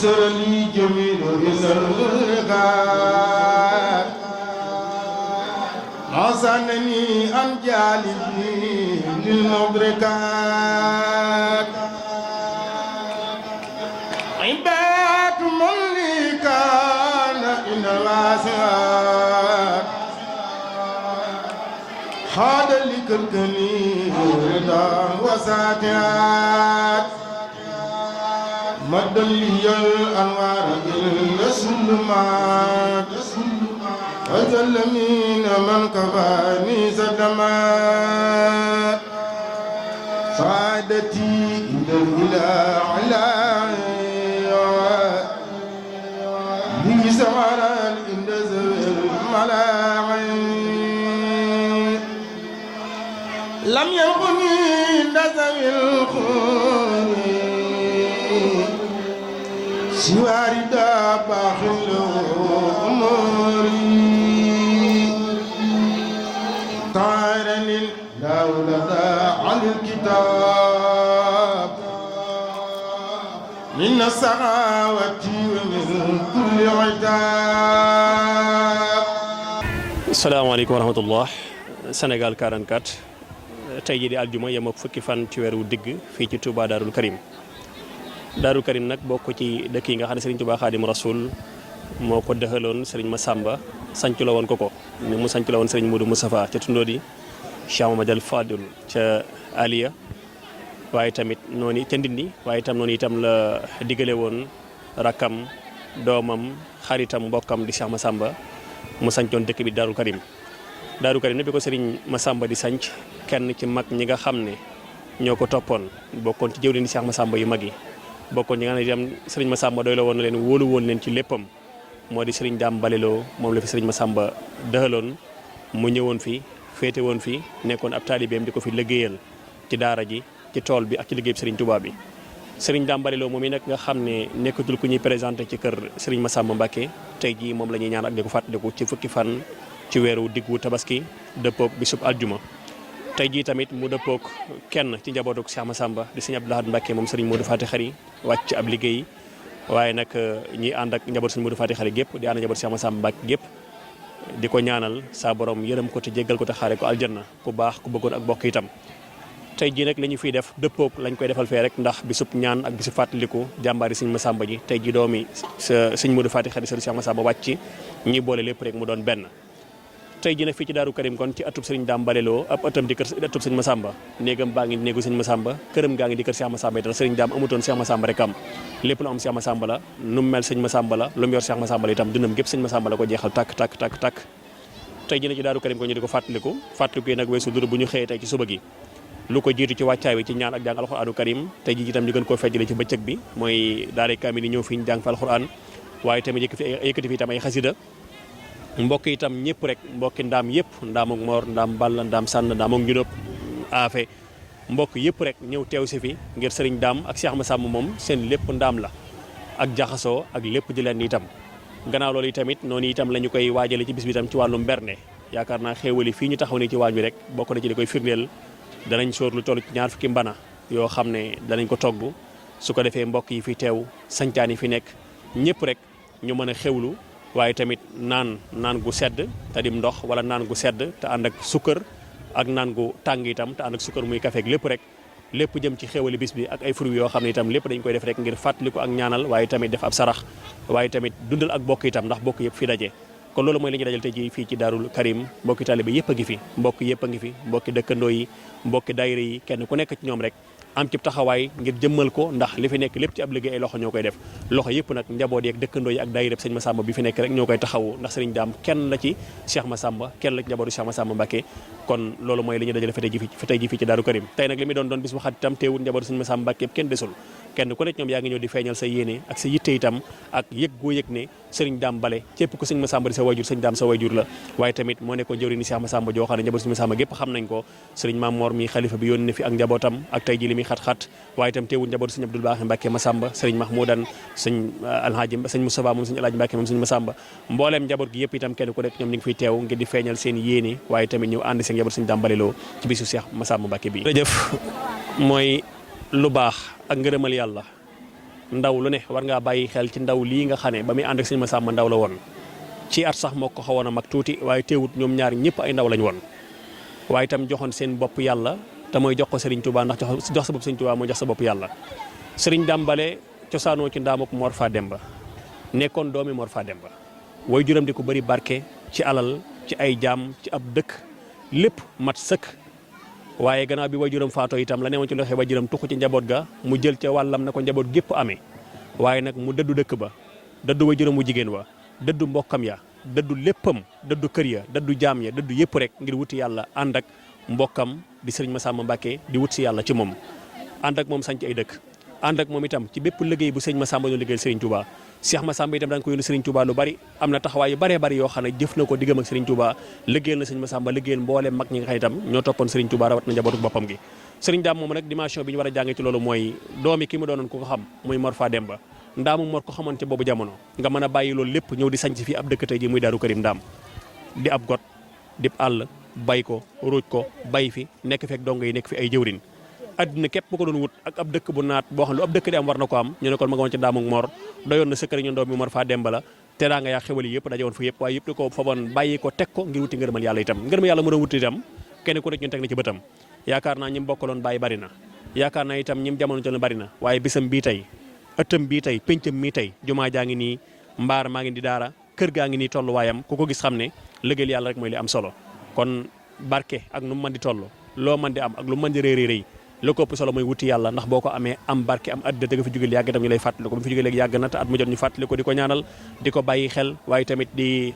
يسر لي جميل الرقاب عصانني عن جالبي للمدركات عباد من لي كان إن الواسعات خاد لكركني رضا وساتيات مد لي الأنوار بالسلمات وزلمين من كفاني سلمات سعادتي عند الإله على لي سمرا عند ذوي الملاعين لم يلقني عند ذوي الخون سوى رداء باخل أموري طارني الدولة عن الكتاب من السخاوة ومن كل عتاب. السلام عليكم ورحمة الله. Sénégal 44 tey jii di aljuma yem ak fukki fan ci weeru digg fii ci Touba Darou Karim. Darou Karim nag bokk ci dëkk yi nga xam ne Serigne Touba Khadim Rasoul moo ko dëxaloon Serigne Massamba sanc la woon ko ni mu sanc la woon Serigne Modou Moustapha ca Tundóodi Cheikh Mamadou Fadil ca Aliya waaye tamit noonu ca Ndindi waaye itam noonu itam la diggale woon rakkam doomam xaritam mbokkam di Cheikh Massamba mu sancoon dëkk bi Darou Karim. Darou Karim nag bi ko Serigne Massamba di sanc kenn ci mag ñi nga xam ne ñoo ko toppoon bokkoon ci jëwriñ di Cheikh Massamba yu mag yi bokkoon ñi nga xam ne itam Serigne Massamba doy la woon na leen wóolu woon leen ci léppam moo di Serigne Dame Balelo moom la fi Serigne Massamba dëxaloon mu ñëwoon fi féete woon fi nekkoon ab taalibeem di ko fi liggéeyal ci daara ji ci tool bi ak ci liggéey Serigne Touba bi. Serigne Dame Balelo moom yi nag nga xam ne nekkatul ku ñuy présenté ci kër Serigne Massamba Mbacké tey jii moom la ñuy ñaan ak di ko fàttaliku ci fukki fan ci weeru diggu tabaski dëppook bisub aljuma. tey jii tamit mu dëppook kenn ci njabootuk Cheikh Massamba di Serigne Abdou Lahad Mbacké moom Serigne Modou Fati Khari wàcc ab liggéey waaye nag ñi ànd ak njaboot Serigne Modou Fati Khari gépp di ànd njaboot Cheikh Massamba Mbacké gépp di ko ñaanal saa borom yërëm ko te jéggal ko te xaare ko aljanna ku baax ku bëggoon ak bokk itam. tey jii nag la ñu fiy def dëppook lañ koy defal fee rek ndax bisub ñaan ak bisub fàttaliku jàmbaari Serigne Massamba ji tey ji doomi Serigne Modou Fati Khari Serigne Cheikh Massamba wàcc ñi boole lépp rek mu doon benn. tey jii nag fii ci Darou Karim kon ci atub Serigne Dame Balelo ab ëttam di kër atub Serigne Massamba néegam baa ngi néegu Serigne Massamba këram gaa ngi di kër Cheikh Massamba itam Serigne Dame amutoon Cheikh Massamba rek am lépp lu am Cheikh Massamba la nu mu mel Serigne Massamba la lu mu yor Cheikh Massamba la itam dundam gépp Serigne Massamba la ko jeexal takk tey jii nag ci Darou Karim ko ñu di ko fàttaliku yi nag weesu dur bu ñu xëyee tey ci suba gi lu ko jiitu ci wàccaay wi ci ñaan ak jàng alxuraanu karim tey jii itam ñu gën koo fejjale ci bëccëg bi mooy daara kaamil yi ñëw fi ñu jàng fa alxuraan waaye tamit yëkkati fi itam ay xasida mbokk itam ñëpp rek mbokki ndaam yëpp ndaam ak Mor ndaam Balla ndaam Sànn ndaam ak Njunóob Afe mbokk yëpp rek ñëw teew si fi ngir Serigne Dame ak Cheikh Massamba moom seen lépp ndaam la ak jaxasoo ak lépp di leen itam. gannaaw loolu tamit noonu itam la ñu koy waajale ci bis bi itam ci wàllum berne yaakaar naa xéewali fii ñu taxaw ni ci waañ bi rek bokk na ci li koy firndeel danañ sóor lu toll ci 20 fukki mbana yoo xam ne danañ ko togg su ko defee mbokk yi fi teew sañcaan yi fi nekk ñëpp rek ñu mën a xewlu waaye tamit naan gu sedd te dim ndox wala naan gu sedd te ànd ak sukkër ak naan gu tàng itam te ànd ak sukkër muy café ak lépp rek lépp jëm ci xéwali bis bi ak ay fruits yoo xam ne itam lépp dañ koy def rek ngir fàttaliku ak ñaanal waaye tamit def ab sarax waaye tamit dundal ak bokk itam ndax bokk yëpp fi daje kon loolu mooy li ñu dajal tey ji fii ci Darou Karim mbokki taalibe yëpp a ngi fi mbokk yëpp a ngi fi mbokki dëkkandoo yi mbokki daayira yi kenn ku nekk ci ñoom rek am ci taxawaay ngir jëmmal ko ndax li fi nekk lépp ci ab liggéey ay loxo ñoo koy def loxo yëpp nag njaboot yi ak dëkkandoo yi ak daayira Serigne Massamba bi fi nekk rek ñoo koy taxawu ndax Serigne Dame kenn la ci Cheikh Massamba kenn la ci njabootu Cheikh Massamba Mbacké kon loolu mooy li ñu dajale fa tey ji fii ci Darou Karim tey nag li muy doon bis bu xat itam teewul njabootu Serigne Massamba Mbacké kenn desul kenn ku nekk ñoom yaa ngi ñëw di feeñal sa yéene ak sa yitte itam ak yëg goo yëg ne Serigne Dame Bale képp ku Serigne Massamba di sa wayjur Serigne Dame sa wayjur la waaye tamit moo nekkoon jëwriñ ni Cheikh Massamba joo xam ne njabootu Serigne Massamba gépp xam nañ ko Serigne Mame Mor mi xalifa bi yónni fi ak njabootam ak tey ji li muy xat-xat waaye itam teewul njabootu Serigne Abdoul Baaxi Mbacké Massamba Serigne Mahmoudan Serigne Alhaji Serigne Moustapha moom Serigne Alhaji Mbacké moom Serigne Massamba mbooleem njaboot gi yëpp itam kenn ku nekk ñoom ñu ngi fiy teew ngir di feeñal seen yéene waaye tamit ñëw ànd seen njabootu Serigne Dame Bale Lo ci bisu Cheikh Massamba Mbacké bi jërëjëf mooy lu baax ak ngërëmal yàlla ndaw lu ne war ngaa bàyyi xel ci ndaw lii nga xam ne ba muy ànd ak sëñ Massamba ndaw la woon ci at sax moo ko xawoon a mag tuuti waaye teewut ñoom ñaar ñëpp ay ndaw lañ woon waaye itam joxoon seen bopp yàlla te mooy jox ko Serigne Touba ndax jox sa bopp Serigne Touba mooy jox sa bopp yàlla. Serigne Dambale cosaanoo ci ndaamuk Mor Fademba nekkoon doomi Mor Fademba way juram di ko bëri barke ci alal ci ay jaam ci ab dëkk lépp mat sëkk waaye gannaaw bi way juram faatoo itam la newoon ci loxo way juram tuxu ci njaboot ga mu jël ca wàllam na ko njaboot gépp amee waaye nag mu dëddu dëkk ba dëddu way juram mu jigéen wa dëddu mbokkam ya dëddu léppam dëddu kër ya dëddu jaam ya dëddu yëpp rek ngir wuti yàlla ànd ak mbokkam di Serigne Massamba Mbacké di wut si yàlla ci moom ànd ak moom sanc ay dëkk ànd ak moom itam ci bépp liggéey bu Serigne Massamba doon liggéeyal Serigne Touba Cheikh Massamba itam daan ko yónni Serigne Touba lu bari am na taxawaay yu baree bari yoo xam ne jëf na ko diggam ak Serigne Touba liggéeyal na Serigne Massamba liggéeyal mboolem mag ñi nga xam itam ñoo toppoon Serigne Touba rawat na njabootu boppam gi Serigne Dame moom nag dimension bi ñu war a jàngee ci loolu mooy doomi ki mu doonoon ku ko xam muy Mor Fademba ndaamu Mor ko xamoon ci boobu jamono nga mën a bàyyi loolu lépp ñëw di sanc fii ab dëkk tey ji muy Daaru Karim Ndaam di ab got di àll bay ko ruuj ko bay fi nekk fekk dongo yi nekk fi ay jëwrin adduna képp bu ko doon wut ak ab dëkk bu naat boo xam ne lu ab dëkk di am war na ko am ñu ne kon ma nga woon ci Ndaam ak Mor doyoon na sëkkëri ñu doom bi Mor Fademba la teraanga yaa xewal yi yëpp daje woon fa yëpp waaye yëpp da ko faboon bàyyi ko teg ko ngir wuti ngërëmal yàlla itam ngërëmal yàlla mu doon wuti itam kenn ku nekk ñun teg na ci bëtam yaakaar naa ñi mu bokkaloon bàyyi bari na yaakaar naa itam ñi mu jamono toll bari na waaye bisam bii tey ëttam bii tey péncam mii tey jumaa jaa ngi nii mbaar maa ngi di daara kër gaa ngi nii tolluwaayam ku ko gis xam ne liggéeyal yàlla rek mooy li am solo kon barke ak nu mu mën di toll loo mën di am ak lu mu mën di rëy rëy la ko ëpp solo mooy wuti yàlla ndax boo ko amee am barke am àddina te nga fi jóge yàgg itam ñu lay fàttali ko bu fi jóge léegi yàgg na te at mu jot ñu fàttali ko di ko ñaanal di ko bàyyi xel waaye tamit di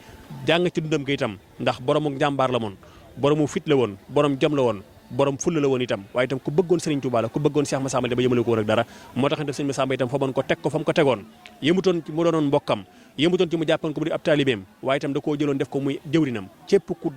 jàng ci dundam gi itam ndax boromu njàmbaar la moon boromu fit la woon borom jom la woon borom fulla la woon itam waaye itam ku bëggoon Serigne Touba la ku bëggoon Cheikh Massamba ba yëmale ko woon ak dara moo tax itam Serigne Massamba itam fa boon ko teg ko fa mu ko tegoon yëmutoon ci mu doonoon mbokkam yëmutoon ci mu jàppoon ko bu di ab taalibeem waaye itam da koo jëloon def ko muy jëwrinam cépp ku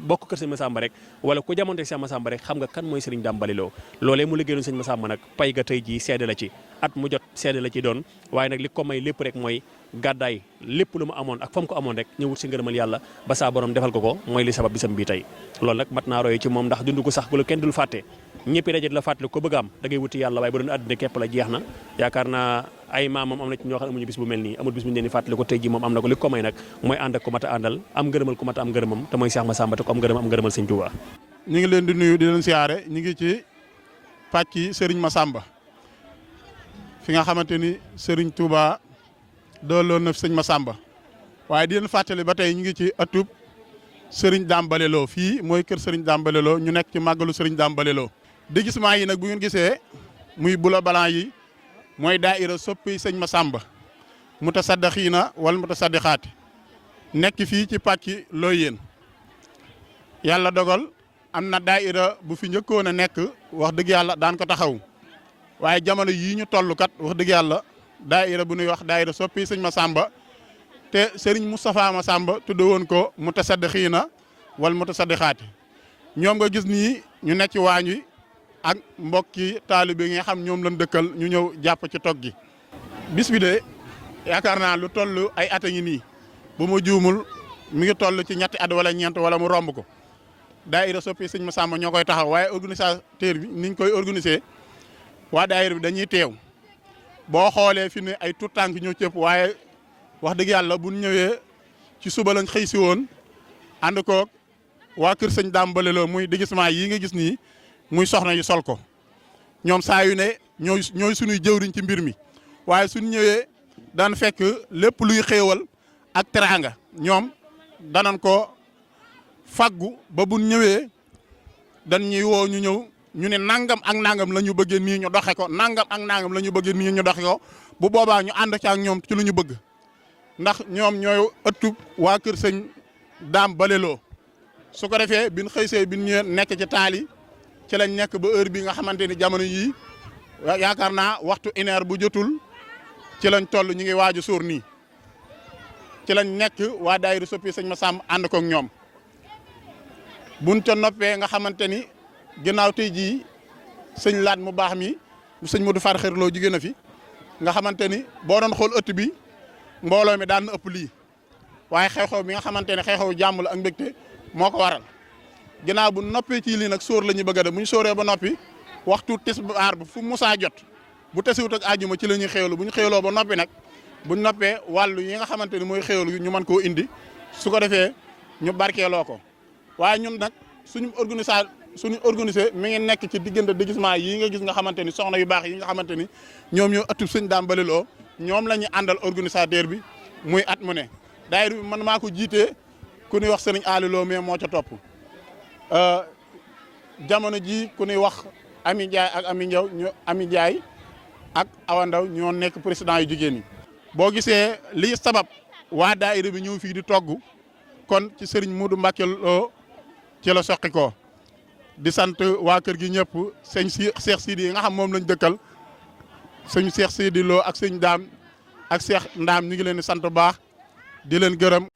bokk kër Serigne Massamba rek wala ku jamonte Cheikh Massamba rek xam nga kan mooy Serigne Dame Baliloo loolee mu liggéeyoon Serigne Massamba nag pay ga tey jii seede la ci at mu jot seede la ci doon waaye nag li ko may lépp rek mooy gàddaay lépp lu mu amoon ak fa mu ko amoon rek ñëwut si ngërëmal yàlla ba saa borom defal ko ko mooy li sabab bisam bii tey loolu nag mat naa roye ci moom ndax dund ko sax ku la kenn dul fàtte ñëpp daje la fàttali ko bëgg am da ngay wuti yàlla waaye bu doon àddina képp la jeex na yaakaar naa ay maamam am na ci ñoo xam ne amuñu bis bu mel nii amul bis bu ñu leen di fàttali ko tey ji moom am na ko li ko may nag mooy ànd ak ku mat a àndal am ngërëmal ku mat a am ngërëmam te mooy Cheikh Massamba te ko am ngërëmal Sëñ Touba. ñu ngi leen di nuyu di leen siyaare ñu ngi ci pàcc Serigne Massamba fi nga xamante ni Serigne Touba dooloon na Sëñ Massamba waaye di leen fàttali ba tey ñu ngi ci atub Serigne Dame Baliloo fii mooy kër Serigne Dame Baliloo ñu nekk ci màggalu Serigne Dame Baliloo déguisement yi nag bu ngeen gisee muy bula balan yi mooy daayira soppi Sëñ Massamba mutasaddixiina wala mutasaddixaati nekk fii ci pàcc Loyeen yàlla dogal am na daayira bu fi njëkkoon a nekk wax dëgg yàlla daan ko taxaw waaye jamono yii ñu toll kat wax dëgg yàlla daayira bu ñuy wax daayira soppi Sëñ Massamba te Serigne Moustapha Massamba tudd woon ko mutasaddixiina wala mutasaddixaati ñoom nga gis nii ñu nekk ci waañ wi ak mbokki taalibe yi nga xam ñoom lañ dëkkal ñu ñëw jàpp ci togg gi bis bi de yaakaar naa lu toll ay at a ngi nii bu ma juumul mi ngi toll ci ñetti at wala ñeent wala mu romb ko daayira soppi Sëñ Massamba ñoo koy taxaw waaye organisateur bi niñ koy organiser waa daayira bi dañuy teew boo xoolee fi ne ay tout tànk ñoo cëpp waaye wax dëgg yàlla bu ñëwee ci suba lañ xëy si woon ànd koog waa kër Sëñ Dame Baliloo muy déguisement yi nga gis nii muy soxna yu sol ko ñoom saa yu ne ñooy suñuy jëwriñ ci mbir mi waaye suñ ñëwee daan fekk lépp luy xéewal ak teraanga ñoom danañ ko faggu ba bu ñëwee dañ ñuy woo ñu ñëw ñu ne nangam ak nangam la ñu bëggee nii ñu doxe ko nangam ak nangam la ñu bëggee nii ñu doxe ko bu boobaa ñu ànd ci ak ñoom ci lu ñu bëgg ndax ñoom ñooy ëttub waa kër Sëñ Dame Baliloo su ko defee bin xëysee bin ñëwee nekk ci taal yi ci lañ nekk ba heure bi nga xamante ni jamono yii yaakaar naa waxtu une heure bu jotul ci lañ toll ñu ngi waaju suur nii ci lañ nekk waa daayira soppi Sëñ Massamba ànd koog ñoom buñ ca noppee nga xamante ni ginnaaw tey jii sëñ laat mu baax mi sëñ Modou Far xërloo jigéen na fi nga xamante ni boo doon xool ëtt bi mbooloo mi daan na ëpp lii waaye xew-xew bi nga xamante ne xew-xew jàmm la ak mbégte moo ko waral ginnaaw bu noppee ci lii nag sóor la ñu bëgg a def bu ñu sóoree ba noppi waxtu tisbaar bu fu musaa jot bu tasiwut ak àjjuma ci la ñuy xéewlu bu ñu xéewloo ba noppi nag buñ noppee wàllu yi nga xamante ni mooy xéewlu ñu mën koo indi su ko defee ñu barkeeloo ko waaye ñun nag suñu organisé mi ngi nekk ci diggante déguisement yi nga gis nga xamante ni soxna yu baax yi nga xamante ni ñoom ñoo ëttub sëñ Daam Baliloo ñoom la ñu àndal organisateur bi muy at mu ne daayira bi man maa ko jiitee ku ñuy wax sëriñ Aliloo mais moo ca topp jamono ji ku ñuy wax Ami Ndiaye ak Ami Ndiaye ak Awa Ndaw ñoo nekk président yu jigéen ñi boo gisee lii sabab waa daayira bi ñëw fii di togg kon ci sëriñ Modou Mbacke Lo ci la soqi ko di sant waa kër gi ñëpp sëñ Cheikh Sidi yi nga xam moom lañ dëkkal sëñ Cheikh Sidi Lo ak sëñ Daam ak Cheikh Ndaam ñu ngi leen di sant bu baax di leen gërëm